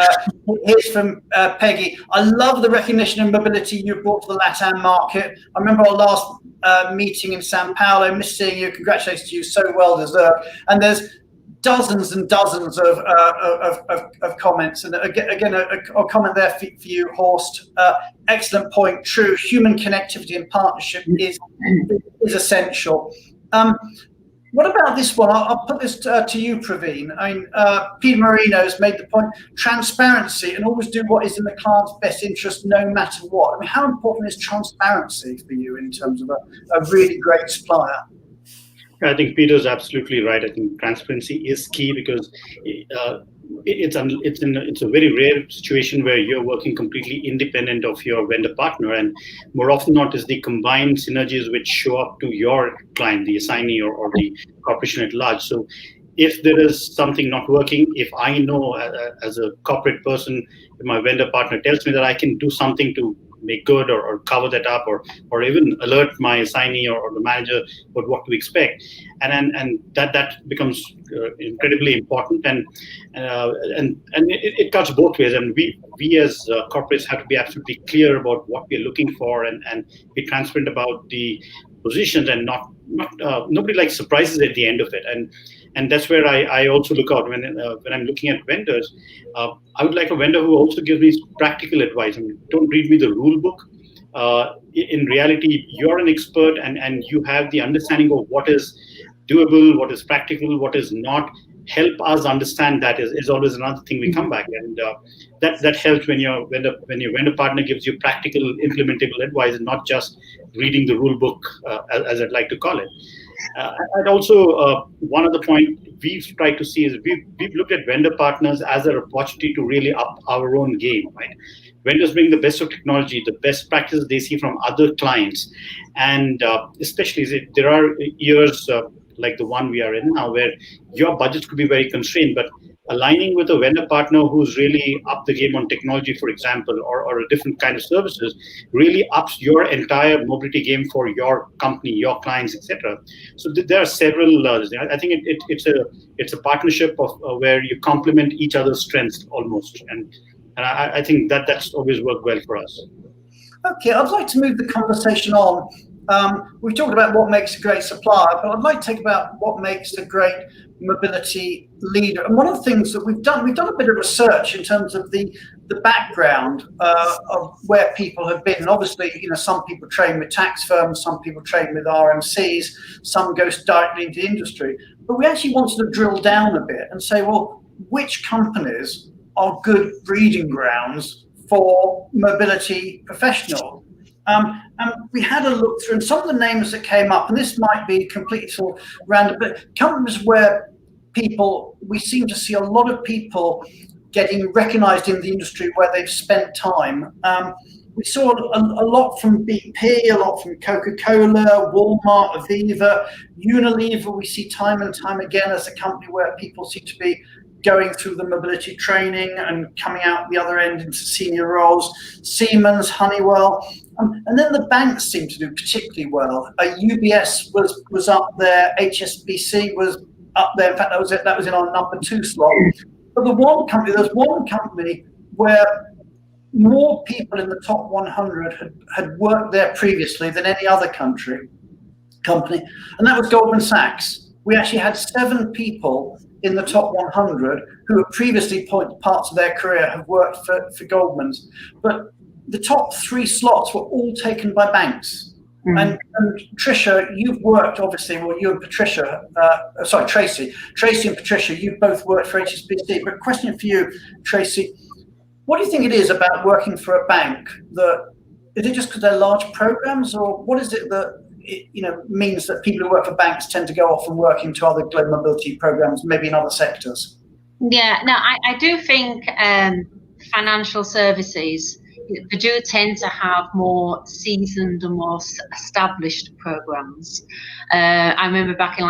here's from Peggy. I love the recognition and mobility you brought to the LATAM market. I remember our last meeting in Sao Paulo. Miss seeing you. Congratulations to you. So well deserved. And there's dozens and dozens of comments, and again a comment there for you, Horst. Excellent point. True, human connectivity and partnership is essential. What about this one? I'll put this to you, Praveen. I mean, Peter Marino's made the point: transparency, and always do what is in the client's best interest, no matter what. I mean, how important is transparency for you in terms of a really great supplier? I think Peter's absolutely right. I think transparency is key, because it's a very rare situation where you're working completely independent of your vendor partner, and more often not is the combined synergies which show up to your client, the assignee or the corporation at large. So if there is something not working, if I know as a corporate person, if my vendor partner tells me that I can do something to make good or cover that up, or even alert my assignee or the manager about what to expect, and that becomes incredibly important, and it cuts both ways. And we as corporates have to be absolutely clear about what we're looking for, and be transparent about the positions, and not nobody likes surprises at the end of it. And that's where I also look out when I'm looking at vendors. I would like a vendor who also gives me practical advice. I mean, don't read me the rule book. In reality, you're an expert, and you have the understanding of what is doable, what is practical, what is not. Help us understand that is always another thing we come back, and that helps when your vendor partner gives you practical, implementable advice, and not just reading the rule book, as I'd like to call it. And also, one other point we've tried to see is we've looked at vendor partners as an opportunity to really up our own game, right? Vendors bring the best of technology, the best practices they see from other clients, and especially there are years like the one we are in now, where your budgets could be very constrained, but aligning with a vendor partner who's really up the game on technology, for example, or a different kind of services, really ups your entire mobility game for your company, your clients, etc. So there are several. I think it's a partnership of where you complement each other's strengths almost, and I think that's always worked well for us. Okay, I'd like to move the conversation on. We've talked about what makes a great supplier, but I'd like to talk about what makes a great mobility leader. And one of the things that we've done a bit of research in terms of the background of where people have been. And obviously, some people train with tax firms, some people train with RMCs, some go directly into industry. But we actually wanted to drill down a bit and say, well, which companies are good breeding grounds for mobility professionals? And we had a look through, and some of the names that came up, and this might be completely sort of random, but companies where we seem to see a lot of people getting recognized in the industry where they've spent time. We saw a lot from BP, a lot from Coca-Cola, Walmart, Aviva, Unilever. We see time and time again as a company where people seem to be going through the mobility training and coming out the other end into senior roles. Siemens, Honeywell, and then the banks seem to do particularly well. UBS was up there, HSBC was up there. In fact, that was in our number 2 slot. But there's one company where more people in the top 100 had worked there previously than any other company, and that was Goldman Sachs. We actually had 7 people in the top 100 who had previously parts of their career have worked for Goldman's, but the top 3 slots were all taken by banks. And Tricia, you've worked obviously, well, you and Patricia, Tracy and Patricia, you've both worked for HSBC. But question for you, Tracy, what do you think it is about working for a bank is it just because they're large programs, or what is it that means that people who work for banks tend to go off and work into other global mobility programs, maybe in other sectors? Yeah, no, I do think financial services, they do tend to have more seasoned and more established programs. I remember back in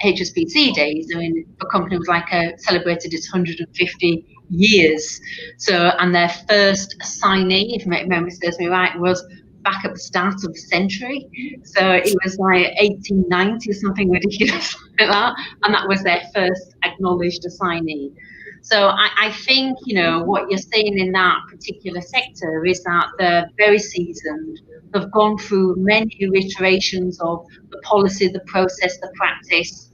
HSBC days, the company was celebrated its 150 years. So, and their first assignee, if my memory serves me right, was back at the start of the century. So it was 1890 or something ridiculous like that. And that was their first acknowledged assignee. So I think, what you're seeing in that particular sector is that they're very seasoned. They've gone through many iterations of the policy, the process, the practice.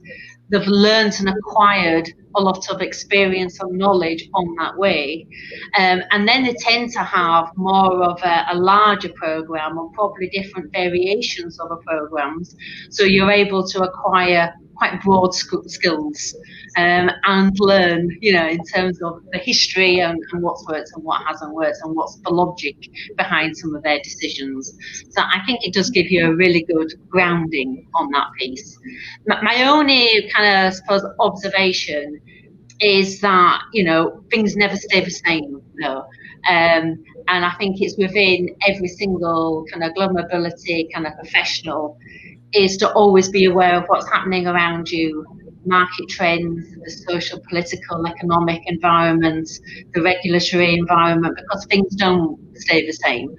They've learned and acquired a lot of experience and knowledge on that way. And then they tend to have more of a larger program, or probably different variations of a programs. So you're able to acquire quite broad skills and learn, in terms of the history and what's worked and what hasn't worked and what's the logic behind some of their decisions. So I think it does give you a really good grounding on that piece. My only kind of, observation is that, things never stay the same, though. And I think it's within every single kind of global mobility kind of professional is to always be aware of what's happening around you, market trends, the social, political, economic environment, the regulatory environment, because things don't stay the same.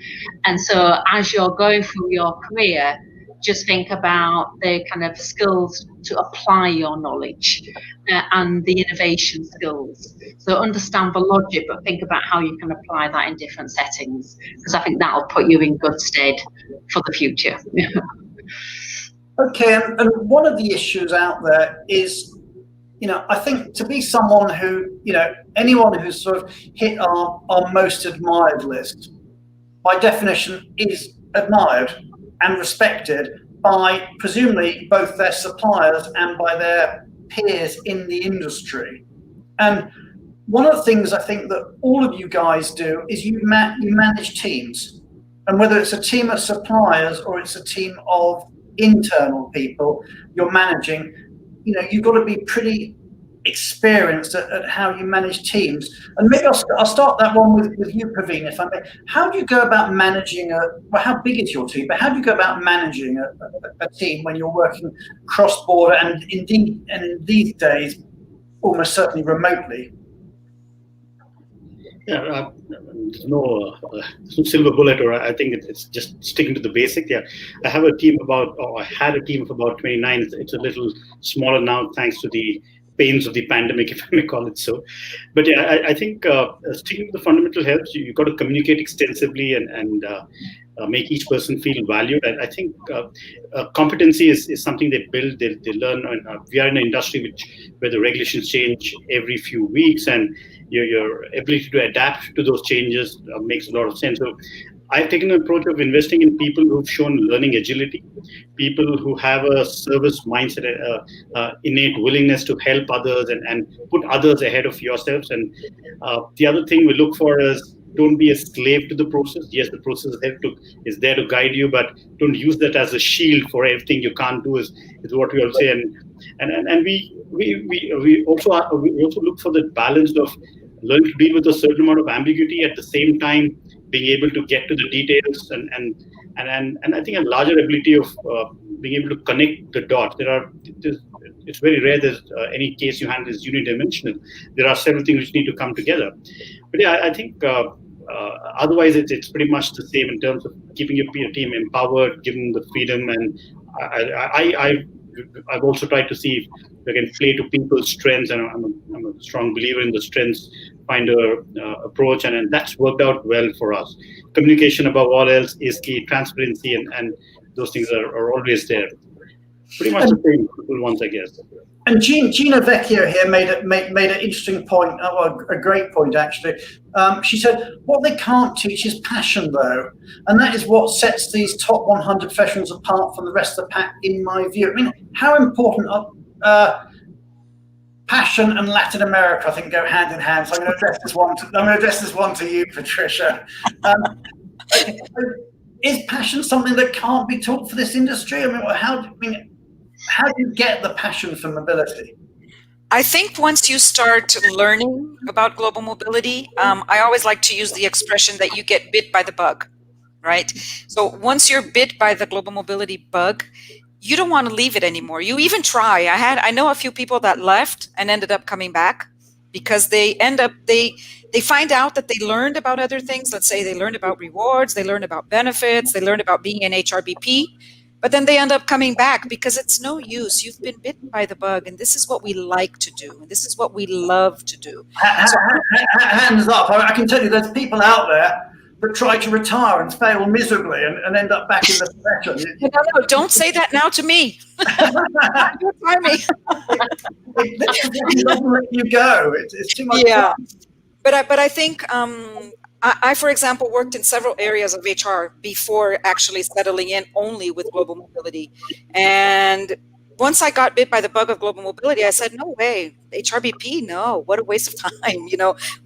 And so as you're going through your career, just think about the kind of skills to apply your knowledge and the innovation skills. So understand the logic, but think about how you can apply that in different settings, because I think that'll put you in good stead for the future. Okay, and one of the issues out there is, I think to be someone who, anyone who's sort of hit our most admired list, by definition, is admired and respected by presumably both their suppliers and by their peers in the industry. And one of the things I think that all of you guys do is you manage teams. And whether it's a team of suppliers or it's a team of internal people you're managing, you've got to be pretty experienced at how you manage teams. And maybe I'll start that one with you, Praveen, if I may. How do you go about managing how big is your team, but how do you go about managing a team when you're working cross-border and in these days, almost certainly remotely. Yeah, there's no silver bullet, or I think it's just sticking to the basic. Yeah, I have a team I had a team of about 29. It's a little smaller now, thanks to the pains of the pandemic, if I may call it so. But yeah, I think sticking to the fundamental helps. You've got to communicate extensively and make each person feel valued. I think competency is something they build, they learn. We are in an industry where the regulations change every few weeks, and your ability to adapt to those changes makes a lot of sense. So I've taken an approach of investing in people who've shown learning agility, people who have a service mindset, innate willingness to help others and put others ahead of yourselves. And the other thing we look for is, don't be a slave to the process. Yes, the process is there to guide you, but don't use that as a shield for everything you can't do. Is what we all say. And we also look for the balance of learning to deal with a certain amount of ambiguity, at the same time being able to get to the details and I think a larger ability of being able to connect the dots. It's very rare that any case you handle is unidimensional. There are several things which need to come together. But yeah, I think otherwise it's pretty much the same in terms of keeping your team empowered, giving them the freedom. And I've also tried to see if we can play to people's strengths, and I'm a strong believer in the strengths finder approach, and that's worked out well for us. Communication above all else is key. Transparency and those things are always there. Pretty much the same ones, I guess. And Gina Vecchio here made an interesting point, a great point actually. She said, what they can't teach is passion though. And that is what sets these top 100 professionals apart from the rest of the pack, in my view. I mean, how important are passion and Latin America, I think, go hand in hand. So I'm going to address this one to you, Patricia. Is passion something that can't be taught for this industry? I mean, how do you get the passion for mobility? I think once you start learning about global mobility, I always like to use the expression that you get bit by the bug, right? So once you're bit by the global mobility bug, you don't want to leave it anymore. You even try. I know a few people that left and ended up coming back because they find out that they learned about other things. Let's say they learned about rewards, they learned about benefits, they learned about being an HRBP. But then they end up coming back because it's no use. You've been bitten by the bug, and this is what we like to do, and this is what we love to do. Hands up. I can tell you there's people out there that try to retire and fail miserably and end up back in the profession. No, don't say that now to me. Don't try me. It doesn't let you go. It's too much. Yeah. But I think I, for example, worked in several areas of HR before actually settling in only with global mobility. And once I got bit by the bug of global mobility, I said, no way, HRBP, no, what a waste of time.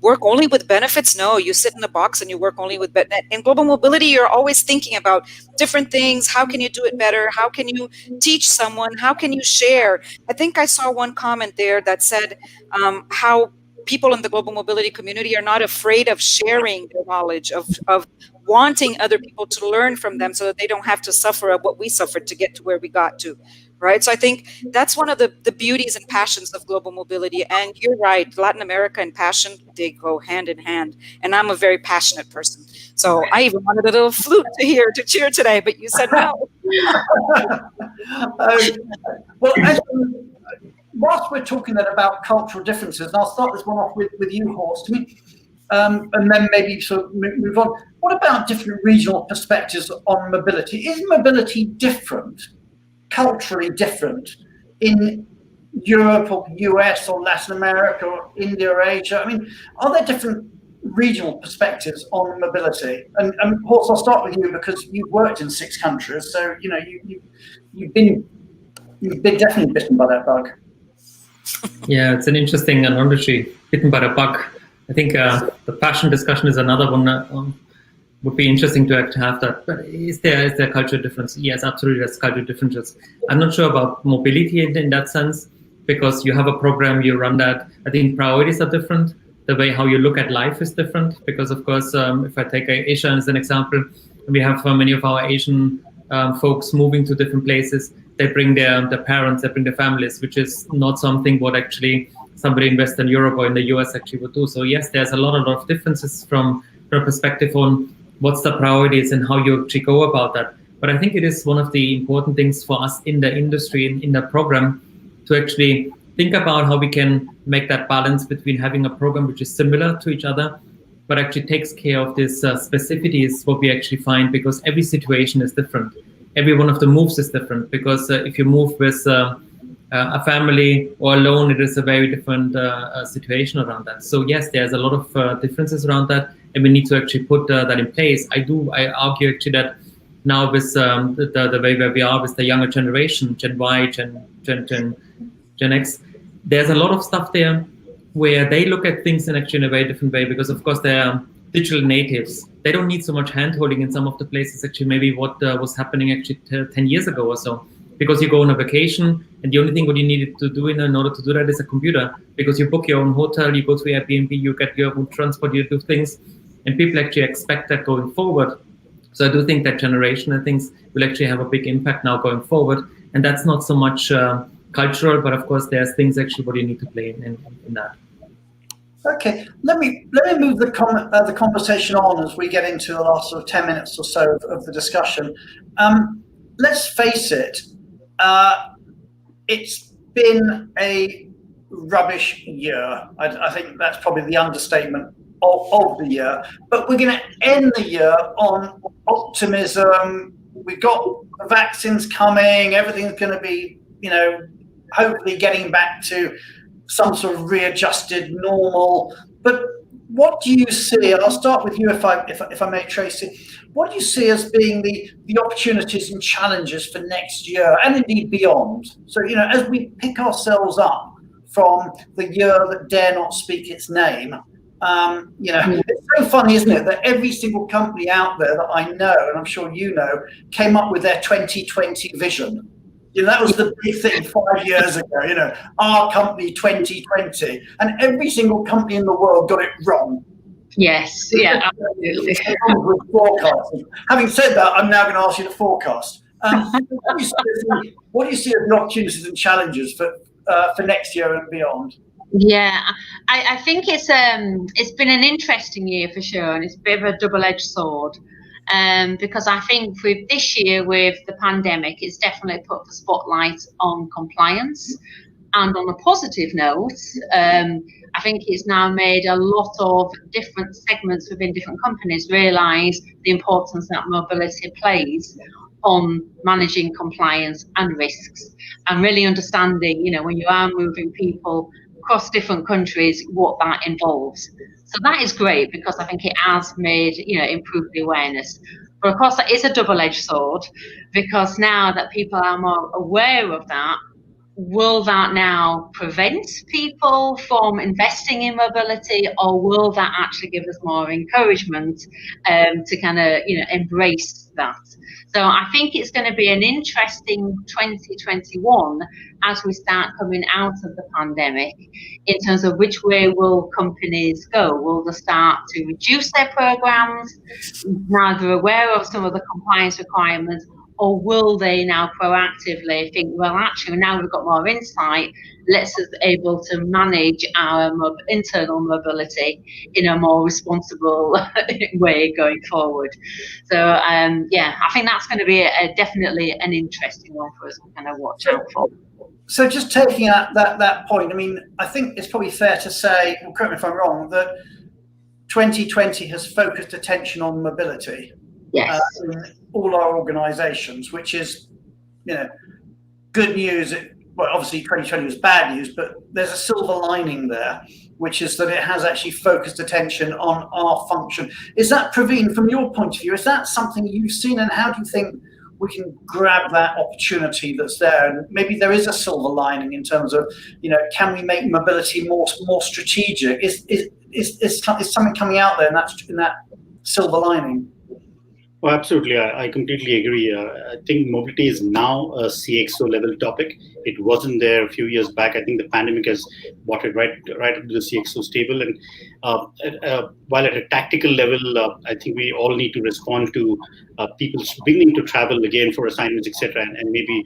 Work only with benefits? No, you sit in a box and you work only with benefits. In global mobility, you're always thinking about different things. How can you do it better? How can you teach someone? How can you share? I think I saw one comment there that said how people in the global mobility community are not afraid of sharing their knowledge, of wanting other people to learn from them so that they don't have to suffer what we suffered to get to where we got to, right? So I think that's one of the beauties and passions of global mobility. And you're right, Latin America and passion, they go hand in hand. And I'm a very passionate person. So I even wanted a little flute to cheer today, but you said no. Whilst we're talking then about cultural differences, and I'll start this one off with you, Horst, and then maybe sort of move on. What about different regional perspectives on mobility? Is mobility different, culturally different, in Europe or US or Latin America or India or Asia? I mean, are there different regional perspectives on mobility? And Horst, I'll start with you because you've worked in 6 countries, so you've been definitely bitten by that bug. Yeah, it's an interesting analogy, bitten by the bug. I think the passion discussion is another one that would be interesting to have that. But is there cultural difference? Yes, absolutely, there's cultural differences. I'm not sure about mobility in that sense, because you have a program, you run that. I think priorities are different. The way how you look at life is different, because of course, if I take Asia as an example, we have many of our Asian folks moving to different places. They bring their parents, they bring their families, which is not something what actually somebody in Western Europe or in the US actually would do. So yes, there's a lot of differences from a perspective on what's the priorities and how you actually go about that. But I think it is one of the important things for us in the industry, in the program, to actually think about how we can make that balance between having a program which is similar to each other, but actually takes care of this specificities, what we actually find, because every situation is different. Every one of the moves is different, because if you move with a family or alone, it is a very different situation around that. So yes, there's a lot of differences around that, and we need to actually put that in place. I argue actually that now with the way where we are with the younger generation, Gen Y, Gen X, there's a lot of stuff there where they look at things in actually in a very different way, because of course they are digital natives. They don't need so much hand-holding in some of the places actually maybe what was happening actually 10 years ago or so, because you go on a vacation and the only thing what you needed to do in order to do that is a computer, because you book your own hotel, you go to Airbnb, you get your own transport, you do things, and people actually expect that going forward. So I do think that generational things will actually have a big impact now going forward, and that's not so much cultural, but of course there's things actually what you need to play in that. Okay, let me move the conversation on as we get into the last sort of 10 minutes or so of the discussion. Let's face it, it's been a rubbish year. I think that's probably the understatement of the year. But we're going to end the year on optimism. We've got the vaccines coming. Everything's going to be, hopefully getting back to some sort of readjusted normal. But what do you see? I'll start with you, if I may, Tracy. What do you see as being the opportunities and challenges for next year and indeed beyond? So, as we pick ourselves up from the year that dare not speak its name, it's so funny, isn't it, that every single company out there that I know, and I'm sure you know, came up with their 2020 vision. That was the big thing 5 years ago, our company 2020. And every single company in the world got it wrong. Yes, yeah, absolutely. Having said that, I'm now going to ask you to forecast. What do you see as the opportunities and challenges for next year and beyond? Yeah, I think it's been an interesting year for sure, and it's a bit of a double-edged sword. Because I think with this year, with the pandemic, it's definitely put the spotlight on compliance. And on a positive note, I think it's now made a lot of different segments within different companies realise the importance that mobility plays on managing compliance and risks, and really understanding, when you are moving people across different countries, what that involves. So that is great, because I think it has made, improved the awareness. But of course, that is a double-edged sword, because now that people are more aware of that, will that now prevent people from investing in mobility, or will that actually give us more encouragement to kind of, embrace that? So I think it's going to be an interesting 2021 as we start coming out of the pandemic, in terms of which way will companies go. Will they start to reduce their programs? Now they're aware of some of the compliance requirements, or will they now proactively think, well, actually, now we've got more insight, let's be able to manage our internal mobility in a more responsible way going forward. So, I think that's going to be definitely an interesting one for us to kind of watch out for. So just taking that point, I think it's probably fair to say, well, correct me if I'm wrong, that 2020 has focused attention on mobility. Yes. In all our organisations, which is, good news. Well, obviously 2020 was bad news, but there's a silver lining there, which is that it has actually focused attention on our function. Is that, Praveen, from your point of view, is that something you've seen, and how do you think we can grab that opportunity that's there? And maybe there is a silver lining in terms of, can we make mobility more strategic? Is something coming out there in that silver lining? Oh, absolutely. I completely agree. I think mobility is now a CXO level topic. It wasn't there a few years back. I think the pandemic has brought it right up to the CXO table. And while at a tactical level, I think we all need to respond to people beginning to travel again for assignments, etc., and maybe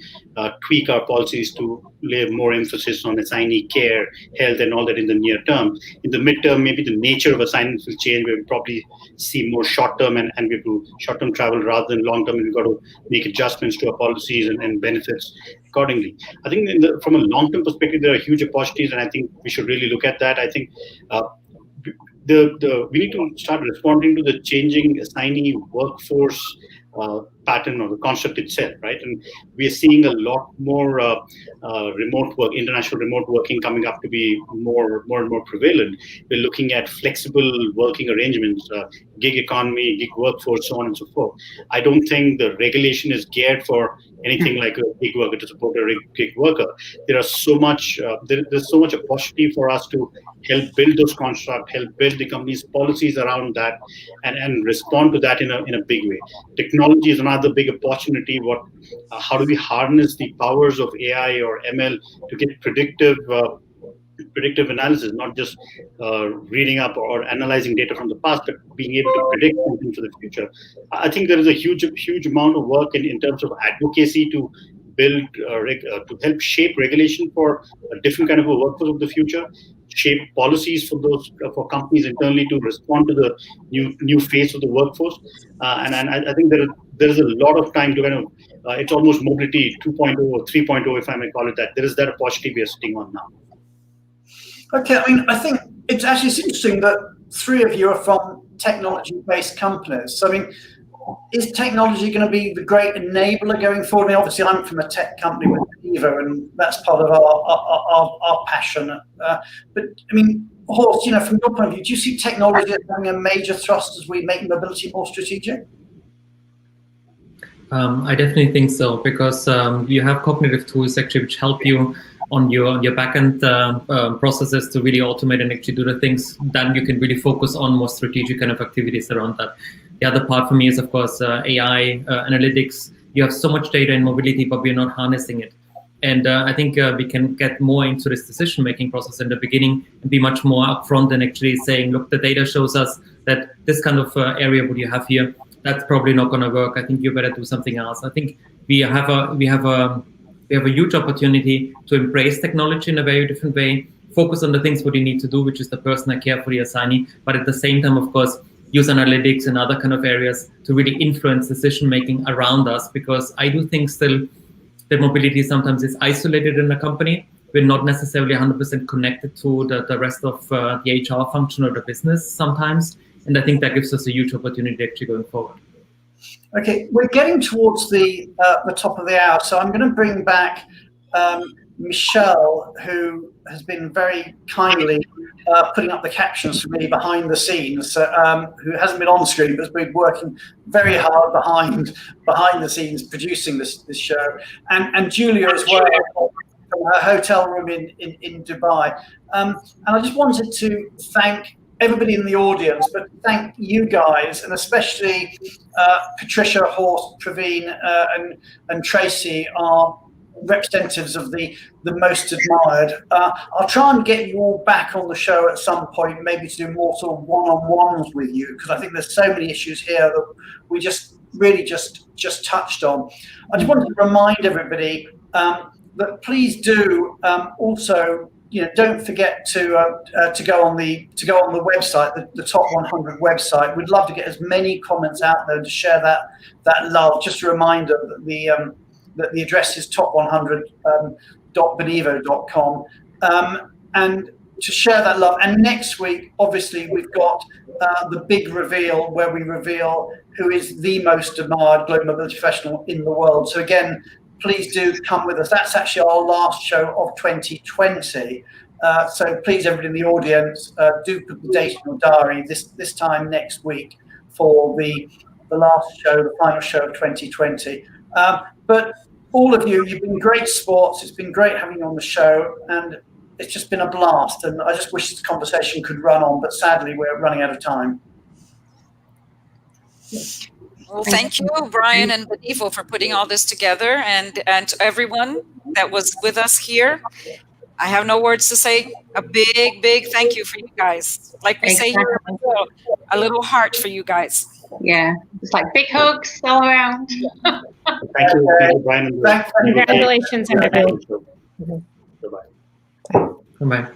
tweak our policies to lay more emphasis on assignee care, health, and all that in the near term. In the midterm, maybe the nature of assignments will change. We'll probably see more short term and we have to short term travel rather than long term, and we've got to make adjustments to our policies and benefits accordingly. I think from a long term perspective, there are huge opportunities, and I think we should really look at that. I think we need to start responding to the changing assignee workforce pattern or the concept itself, right? And we are seeing a lot more remote work, international remote working coming up to be more and more prevalent. We're looking at flexible working arrangements, gig economy, gig workforce, so on and so forth. I don't think the regulation is geared for anything like a gig worker to support a gig worker. There's so much opportunity for us to help build those constructs, help build the company's policies around that, and respond to that in a big way. Technology is another big opportunity. How do we harness the powers of AI or ML to get predictive analysis, not just reading up or analyzing data from the past, but being able to predict something for the future. I think there is a huge amount of work in terms of advocacy to build to help shape regulation for a different kind of a workforce of the future, shape policies for companies internally to respond to the new phase of the workforce. And I think there is a lot of time to kind of it's almost mobility 2.0 or 3.0, if I may call it that. There is that opportunity we are sitting on now. Okay, I mean, I think it's interesting that three of you are from technology-based companies. So, I mean, is technology going to be the great enabler going forward? I mean, obviously, I'm from a tech company with Evo, and that's part of our passion. But I mean, Horst, from your point of view, do you see technology as having a major thrust as we make mobility more strategic? I definitely think so, because you have cognitive tools actually which help you on your backend processes to really automate and actually do the things. Then you can really focus on more strategic kind of activities around that. The other part for me is, of course, AI, analytics. You have so much data in mobility, but we're not harnessing it. And I think we can get more into this decision-making process in the beginning and be much more upfront and actually saying, look, the data shows us that this kind of area what you have here, that's probably not going to work. I think you better do something else. I think we have a huge opportunity to embrace technology in a very different way, focus on the things what you need to do, which is the personal care for the assignee, but at the same time, of course, use analytics and other kind of areas to really influence decision-making around us, because I do think still that mobility sometimes is isolated in the company. We're not necessarily 100% connected to the rest of the HR function or the business sometimes. And I think that gives us a huge opportunity actually going forward. Okay, we're getting towards the top of the hour, so I'm going to bring back Michelle, who has been very kindly putting up the captions for me behind the scenes, who hasn't been on screen but has been working very hard behind the scenes producing this show, and Julia as well from her hotel room in Dubai. And I just wanted to thank everybody in the audience, but thank you guys, and especially Patricia, Horst, Praveen, and Tracy are representatives of the most admired. I'll try and get you all back on the show at some point, maybe to do more sort of one-on-ones with you, because I think there's so many issues here that we just really just touched on. I just wanted to remind everybody that please do also, don't forget to go on the website, the Top 100 website. We'd love to get as many comments out there to share that love. Just a reminder that the address is top100.benevo.com, and to share that love. And next week, obviously, we've got the big reveal where we reveal who is the most admired global mobility professional in the world. So again, please do come with us. That's actually our last show of 2020. So please, everybody in the audience, do put the date in your diary this time next week for the last show, the final show of 2020. But all of you, you've been great sports. It's been great having you on the show, and it's just been a blast. And I just wish this conversation could run on, but sadly, we're running out of time. Well, thank you, Brian and Benifo, for putting all this together, and to everyone that was with us here. I have no words to say. A big thank you for you guys. Like we say here, a little heart for you guys. Yeah, it's like big hugs all around. Thank you, Brian. Thank you. Congratulations, everybody. Bye-bye. Bye.